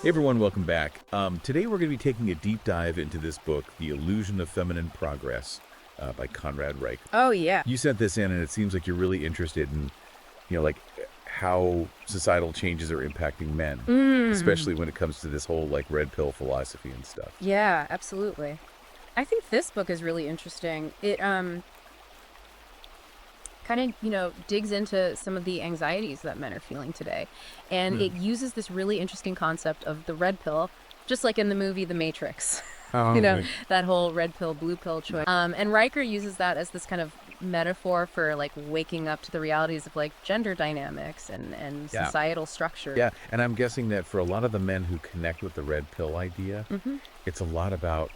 Hey everyone, welcome back. Today we're going to be taking a deep dive into this book, The Illusion of Feminine Progress, by Conrad Riker. Oh, yeah. You sent this in, and it seems like you're really interested in, like how societal changes are impacting men, especially when it comes to this whole like red pill philosophy and stuff. Yeah, absolutely. I think this book is really interesting. It kind of, digs into some of the anxieties that men are feeling today. And it uses this really interesting concept of the red pill, just like in the movie The Matrix. Oh, right. That whole red pill, blue pill choice. And Riker uses that as this kind of metaphor for like waking up to the realities of like gender dynamics and societal structure. Yeah, and I'm guessing that for a lot of the men who connect with the red pill idea, it's a lot about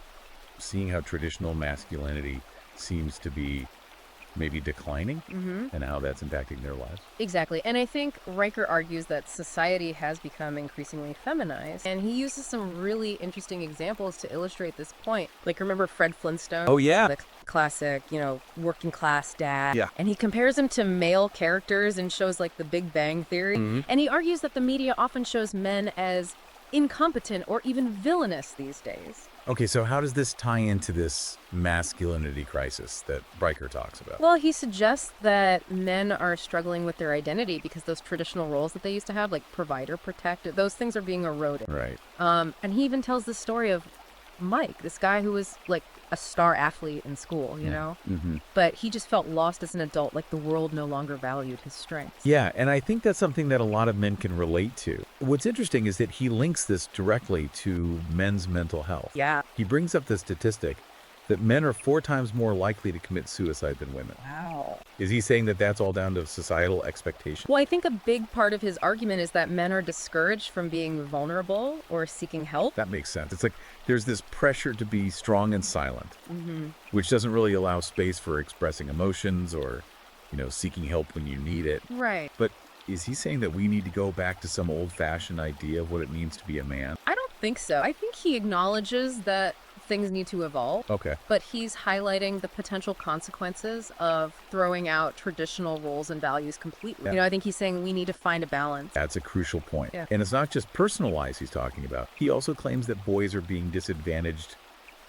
seeing how traditional masculinity seems to be maybe declining and how that's impacting their lives. Exactly. And I think Riker argues that society has become increasingly feminized. And he uses some really interesting examples to illustrate this point. Like, remember Fred Flintstone? Oh, yeah. The classic, working class dad. Yeah. And he compares him to male characters in shows like The Big Bang Theory. And he argues that the media often shows men as incompetent or even villainous these days. Okay, so how does this tie into this masculinity crisis that Riker talks about? Well, he suggests that men are struggling with their identity because those traditional roles that they used to have, like provider, protector, those things are being eroded. Right. And he even tells the story of Mike, this guy who was like a star athlete in school, you know? But he just felt lost as an adult, like the world no longer valued his strengths. Yeah, and I think that's something that a lot of men can relate to. What's interesting is that he links this directly to men's mental health. Yeah. He brings up the statistic that men are 4 times more likely to commit suicide than women. Wow. Is he saying that that's all down to societal expectation? Well, I think a big part of his argument is that men are discouraged from being vulnerable or seeking help. That makes sense. It's like there's this pressure to be strong and silent, which doesn't really allow space for expressing emotions or, seeking help when you need it. Right. But is he saying that we need to go back to some old-fashioned idea of what it means to be a man? I don't think so. I think he acknowledges that things need to evolve. Okay. But he's highlighting the potential consequences of throwing out traditional roles and values completely. Yeah. I think he's saying we need to find a balance. That's a crucial point. Yeah. And it's not just personal lives he's talking about. He also claims that boys are being disadvantaged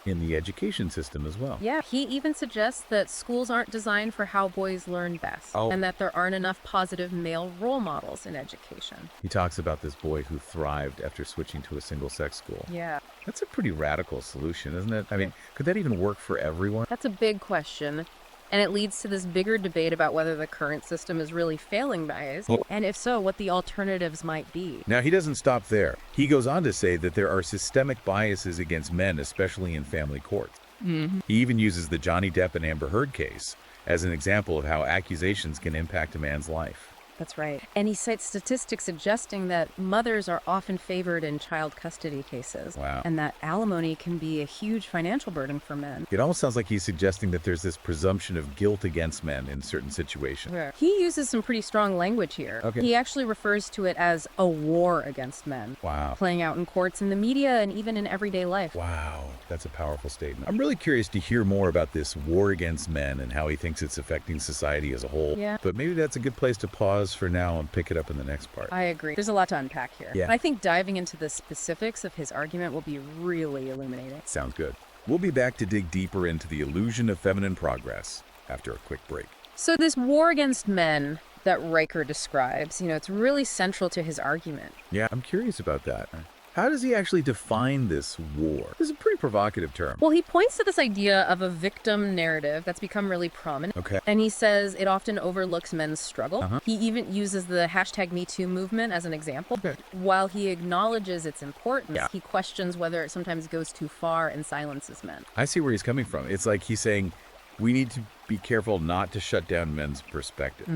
in the education system as well. Yeah, he even suggests that schools aren't designed for how boys learn best, and that there aren't enough positive male role models in education. He talks about this boy who thrived after switching to a single-sex school. Yeah. That's a pretty radical solution, isn't it? I mean, could that even work for everyone? That's a big question. And it leads to this bigger debate about whether the current system is really failing guys, and if so, what the alternatives might be. Now, he doesn't stop there. He goes on to say that there are systemic biases against men, especially in family courts. He even uses the Johnny Depp and Amber Heard case as an example of how accusations can impact a man's life. That's right. And he cites statistics suggesting that mothers are often favored in child custody cases. Wow. And that alimony can be a huge financial burden for men. It almost sounds like he's suggesting that there's this presumption of guilt against men in certain situations. Yeah. He uses some pretty strong language here. Okay. He actually refers to it as a war against men. Wow. Playing out in courts, in the media, and even in everyday life. Wow, that's a powerful statement. I'm really curious to hear more about this war against men and how he thinks it's affecting society as a whole. Yeah. But maybe that's a good place to pause for now and pick it up in the next part. I agree. There's a lot to unpack here. Yeah. I think diving into the specifics of his argument will be really illuminating. Sounds good. We'll be back to dig deeper into the illusion of feminine progress after a quick break. So this war against men that Riker describes, it's really central to his argument. Yeah, I'm curious about that. How does he actually define this war? This is a pretty provocative term. Well, he points to this idea of a victim narrative that's become really prominent. Okay. And he says it often overlooks men's struggle. He even uses the #MeToo movement as an example. Okay. While he acknowledges its importance, Yeah. he questions whether it sometimes goes too far and silences men. I see where he's coming from. It's like he's saying we need to be careful not to shut down men's perspective,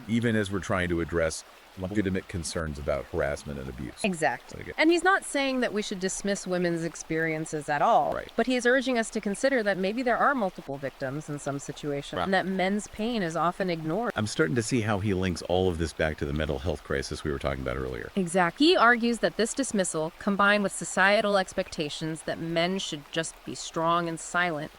even as we're trying to address legitimate concerns about harassment and abuse. Exactly. Okay. And he's not saying that we should dismiss women's experiences at all. Right. But he is urging us to consider that maybe there are multiple victims in some situations, and that men's pain is often ignored. I'm starting to see how he links all of this back to the mental health crisis we were talking about earlier. Exactly. He argues that this dismissal, combined with societal expectations that men should just be strong and silent,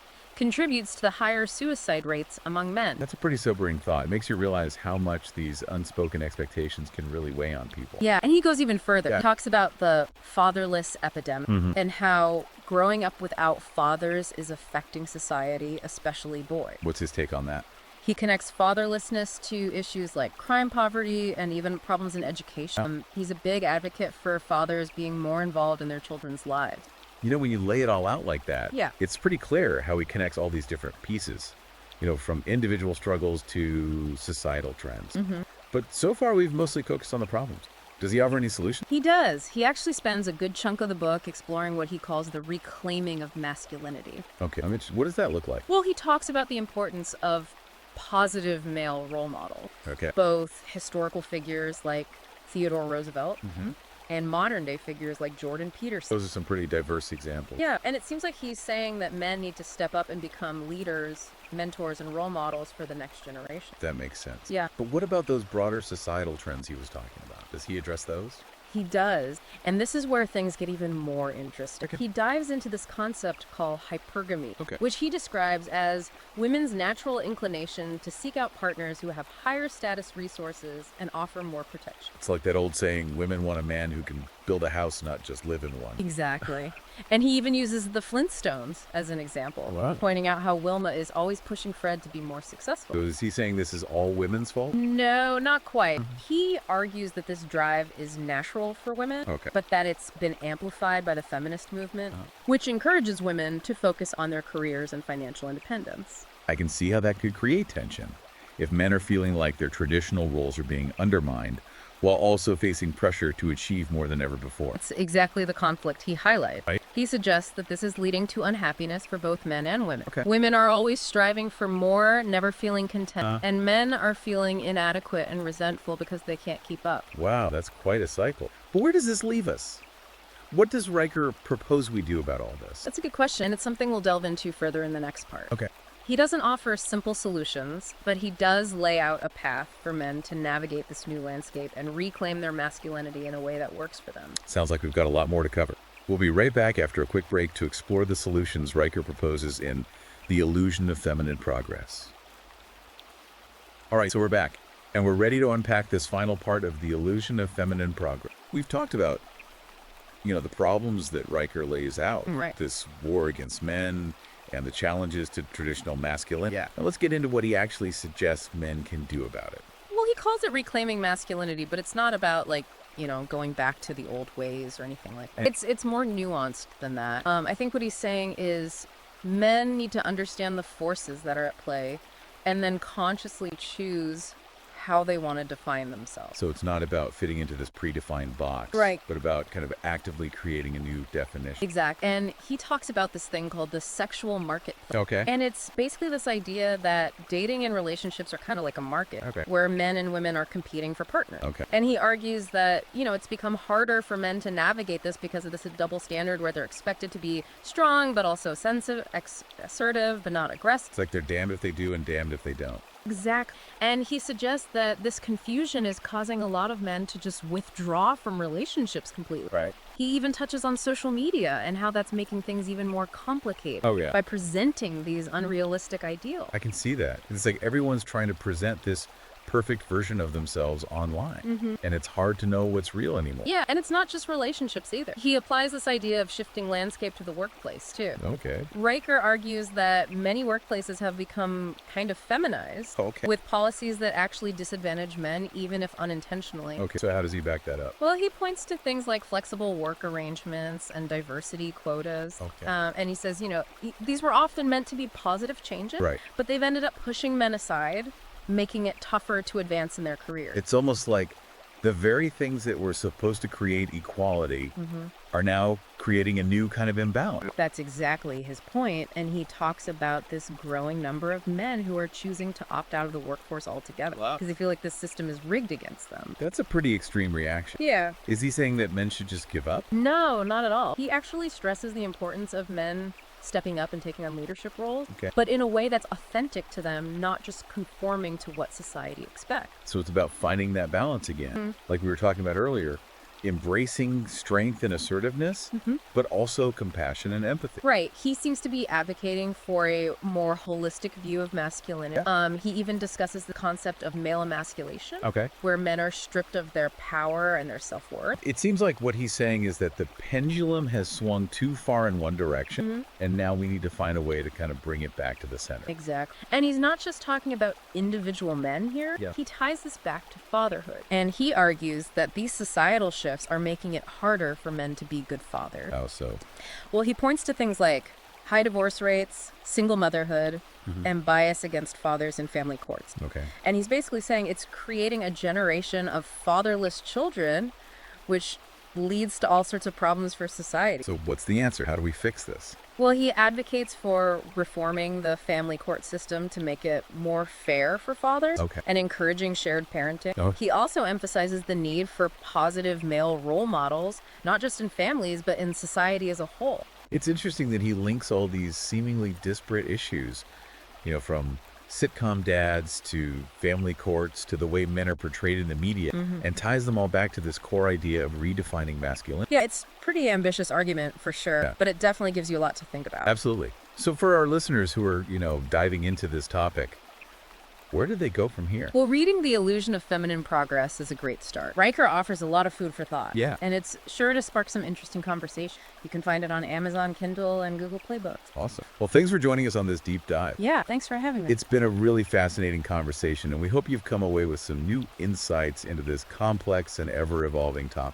contributes to the higher suicide rates among men. That's a pretty sobering thought. It makes you realize how much these unspoken expectations can really weigh on people. Yeah, and he goes even further. Yeah. He talks about the fatherless epidemic and how growing up without fathers is affecting society, especially boys. What's his take on that? He connects fatherlessness to issues like crime, poverty, and even problems in education. He's a big advocate for fathers being more involved in their children's lives. You know, when you lay it all out like that, Yeah. it's pretty clear how he connects all these different pieces, you know, from individual struggles to societal trends. But so far, we've mostly focused on the problems. Does he offer any solutions? He does. He actually spends a good chunk of the book exploring what he calls the reclaiming of masculinity. Okay. I'm interested. What does that look like? Well, he talks about the importance of positive male role models, Okay. both historical figures like Theodore Roosevelt and modern day figures like Jordan Peterson. Those are some pretty diverse examples. Yeah, and it seems like he's saying that men need to step up and become leaders, mentors, and role models for the next generation. That makes sense. Yeah. But what about those broader societal trends he was talking about? Does he address those? He does, and this is where things get even more interesting. Okay. He dives into this concept called hypergamy, Okay. which he describes as women's natural inclination to seek out partners who have higher status resources and offer more protection. It's like that old saying, women want a man who can build a house, not just live in one. Exactly. And he even uses the Flintstones as an example, Wow. pointing out how Wilma is always pushing Fred to be more successful. So is he saying this is all women's fault? No, not quite. He argues that this drive is natural for women, Okay. but that it's been amplified by the feminist movement, which encourages women to focus on their careers and financial independence. I can see how that could create tension if men are feeling like their traditional roles are being undermined while also facing pressure to achieve more than ever before. It's exactly the conflict he highlights. Right. He suggests that this is leading to unhappiness for both men and women. Okay. Women are always striving for more, never feeling content, and men are feeling inadequate and resentful because they can't keep up. Wow, that's quite a cycle. But where does this leave us? What does Riker propose we do about all this? That's a good question, and it's something we'll delve into further in the next part. Okay. He doesn't offer simple solutions, but he does lay out a path for men to navigate this new landscape and reclaim their masculinity in a way that works for them. Sounds like we've got a lot more to cover. We'll be right back after a quick break to explore the solutions Riker proposes in The Illusion of Feminine Progress. All right, so we're back, and we're ready to unpack this final part of The Illusion of Feminine Progress. We've talked about, you know, the problems that Riker lays out. Right. This war against men and the challenges to traditional masculinity. Yeah. Now let's get into what he actually suggests men can do about it. Well, he calls it reclaiming masculinity, but it's not about, like, you know, going back to the old ways or anything like that. It's more nuanced than that. I think what he's saying is men need to understand the forces that are at play and then consciously choose how they want to define themselves. So it's not about fitting into this predefined box, Right. but about kind of actively creating a new definition. Exactly. And he talks about this thing called the sexual marketplace. Okay. And it's basically this idea that dating and relationships are kind of like a market Okay. where men and women are competing for partners. Okay. And he argues that, you know, it's become harder for men to navigate this because of this double standard where they're expected to be strong, but also sensitive, assertive, but not aggressive. It's like they're damned if they do and damned if they don't. Exactly. And he suggests that this confusion is causing a lot of men to just withdraw from relationships completely. Right. He even touches on social media and how that's making things even more complicated Oh, yeah. by presenting these unrealistic ideals. I can see that. It's like everyone's trying to present this perfect version of themselves online, and it's hard to know what's real anymore. Yeah, and it's not just relationships either. He applies this idea of shifting landscape to the workplace too. Okay. Riker argues that many workplaces have become kind of feminized Okay. with policies that actually disadvantage men, even if unintentionally. Okay. So how does he back that up? Well, he points to things like flexible work arrangements and diversity quotas. Okay. And he says, you know, these were often meant to be positive changes, Right. but they've ended up pushing men aside, making it tougher to advance in their career. It's almost like the very things that were supposed to create equality are now creating a new kind of imbalance. That's exactly his point, and he talks about this growing number of men who are choosing to opt out of the workforce altogether Wow. because they feel like this system is rigged against them. That's a pretty extreme reaction. Yeah. Is he saying that men should just give up? No, not at all. He actually stresses the importance of men stepping up and taking on leadership roles, Okay. but in a way that's authentic to them, not just conforming to what society expects. So it's about finding that balance again. Like we were talking about earlier, embracing strength and assertiveness, but also compassion and empathy. Right. He seems to be advocating for a more holistic view of masculinity. He even discusses the concept of male emasculation, Okay. where men are stripped of their power and their self-worth. It seems like what he's saying is that the pendulum has swung too far in one direction, and now we need to find a way to kind of bring it back to the center. Exactly. And he's not just talking about individual men here. Yeah. He ties this back to fatherhood. And he argues that these societal shifts are making it harder for men to be good fathers. How so? Well, he points to things like high divorce rates, single motherhood, and bias against fathers in family courts. Okay. And he's basically saying it's creating a generation of fatherless children, which leads to all sorts of problems for society. So what's the answer? How do we fix this? Well, he advocates for reforming the family court system to make it more fair for fathers and encouraging shared parenting. He also emphasizes the need for positive male role models, not just in families, but in society as a whole. It's interesting that he links all these seemingly disparate issues, from sitcom dads to family courts to the way men are portrayed in the media, and ties them all back to this core idea of redefining masculinity. Yeah, it's a pretty ambitious argument for sure, but it definitely gives you a lot to think about. Absolutely. So for our listeners who are, diving into this topic, where do they go from here? Well, reading The Illusion of Feminine Progress is a great start. Riker offers a lot of food for thought. Yeah. And it's sure to spark some interesting conversation. You can find it on Amazon Kindle and Google Play Books. Awesome. Well, thanks for joining us on this deep dive. Yeah, thanks for having me. It's been a really fascinating conversation, and we hope you've come away with some new insights into this complex and ever-evolving topic.